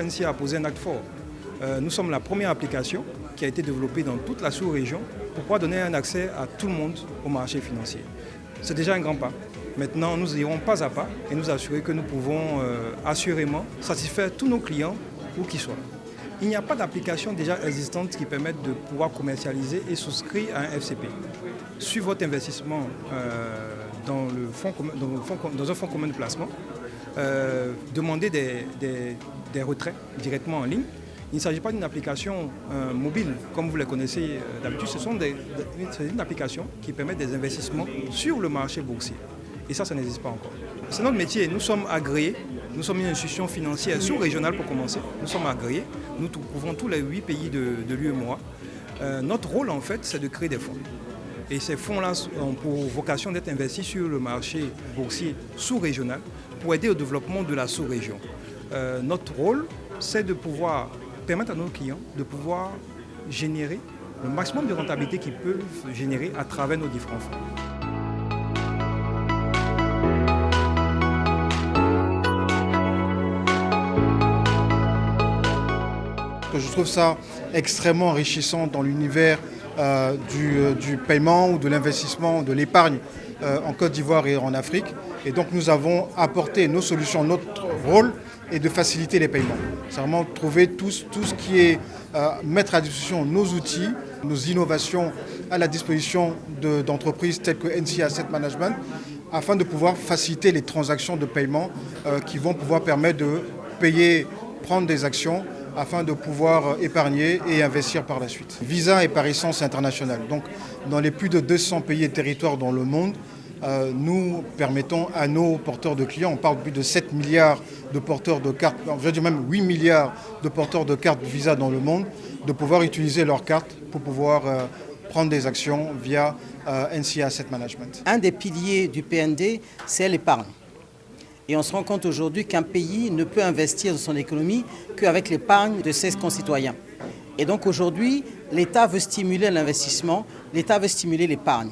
NCA a posé un acte fort. Nous sommes la première application qui a été développée dans toute la sous-région pour pouvoir donner un accès à tout le monde au marché financier. C'est déjà un grand pas. Maintenant, nous irons pas à pas et nous assurer que nous pouvons assurément satisfaire tous nos clients où qu'ils soient. Il n'y a pas d'application déjà existante qui permette de pouvoir commercialiser et souscrire à un FCP. Sur votre investissement dans un fonds commun de placement, demandez des retraits directement en ligne. Il ne s'agit pas d'une application mobile, comme vous les connaissez d'habitude. C'est une application qui permet des investissements sur le marché boursier. Et ça n'existe pas encore. C'est notre métier. Nous sommes agréés. Nous sommes une institution financière sous-régionale pour commencer. Nous sommes agréés. Nous couvrons tous les 8 pays de l'UEMOA. Notre rôle, en fait, c'est de créer des fonds. Et ces fonds-là ont pour vocation d'être investis sur le marché boursier sous-régional pour aider au développement de la sous-région. Notre rôle, c'est de pouvoir permettre à nos clients de pouvoir générer le maximum de rentabilité qu'ils peuvent générer à travers nos différents fonds. Je trouve ça extrêmement enrichissant dans l'univers du paiement ou de l'investissement, de l'épargne en Côte d'Ivoire et en Afrique. Et donc nous avons apporté nos solutions, notre rôle est de faciliter les paiements. C'est vraiment trouver tout ce qui est mettre à disposition nos outils, nos innovations à la disposition d'entreprises telles que NCA Asset Management afin de pouvoir faciliter les transactions de paiement qui vont pouvoir permettre de payer, prendre des actions afin de pouvoir épargner et investir par la suite. Visa est par essence international. Donc, dans les plus de 200 pays et territoires dans le monde, nous permettons à nos porteurs de clients, on parle de plus de 7 milliards de porteurs de cartes, je veux dire même 8 milliards de porteurs de cartes Visa dans le monde, de pouvoir utiliser leurs cartes pour pouvoir prendre des actions via NCA Asset Management. Un des piliers du PND, c'est l'épargne. Et on se rend compte aujourd'hui qu'un pays ne peut investir dans son économie qu'avec l'épargne de ses concitoyens. Et donc aujourd'hui, l'État veut stimuler l'investissement, l'État veut stimuler l'épargne.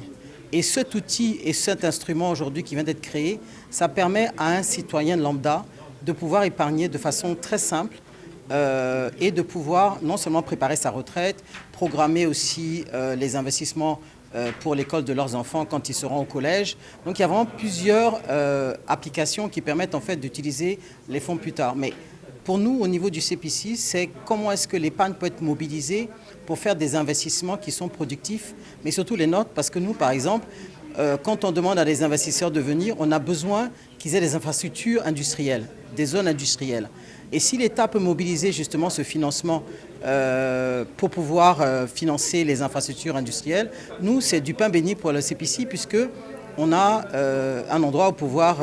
Et cet outil et cet instrument aujourd'hui qui vient d'être créé, ça permet à un citoyen lambda de pouvoir épargner de façon très simple et de pouvoir non seulement préparer sa retraite, programmer aussi les investissements pour l'école de leurs enfants quand ils seront au collège. Donc il y a vraiment plusieurs applications qui permettent en fait d'utiliser les fonds plus tard. Mais pour nous, au niveau du CPC, c'est comment est-ce que l'épargne peut être mobilisée pour faire des investissements qui sont productifs, mais surtout les nôtres, parce que nous, par exemple, quand on demande à des investisseurs de venir, on a besoin qu'ils aient des infrastructures industrielles, des zones industrielles. Et si l'État peut mobiliser justement ce financement pour pouvoir financer les infrastructures industrielles, nous, c'est du pain béni pour le CPC puisque on a un endroit où pouvoir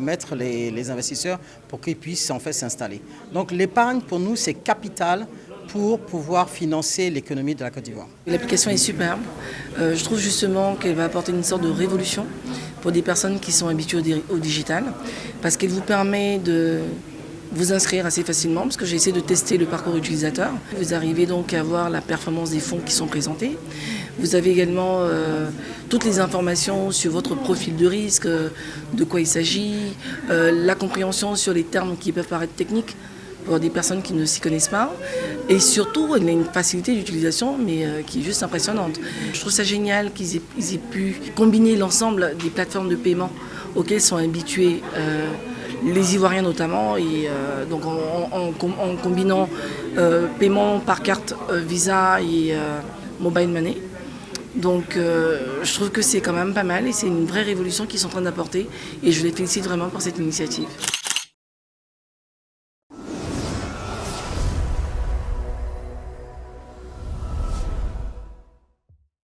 mettre les investisseurs pour qu'ils puissent en fait s'installer. Donc l'épargne pour nous, c'est capital pour pouvoir financer l'économie de la Côte d'Ivoire. L'application est superbe. Je trouve justement qu'elle va apporter une sorte de révolution pour des personnes qui sont habituées au digital parce qu'elle vous permet de vous inscrire assez facilement parce que j'ai essayé de tester le parcours utilisateur. Vous arrivez donc à voir la performance des fonds qui sont présentés. Vous avez également toutes les informations sur votre profil de risque, de quoi il s'agit, la compréhension sur les termes qui peuvent paraître techniques pour des personnes qui ne s'y connaissent pas. Et surtout, il y a une facilité d'utilisation mais qui est juste impressionnante. Je trouve ça génial qu'ils aient pu combiner l'ensemble des plateformes de paiement auxquelles sont habitués les Ivoiriens notamment, et donc en combinant paiement par carte Visa et Mobile Money. Donc je trouve que c'est quand même pas mal et c'est une vraie révolution qu'ils sont en train d'apporter et je les félicite vraiment pour cette initiative.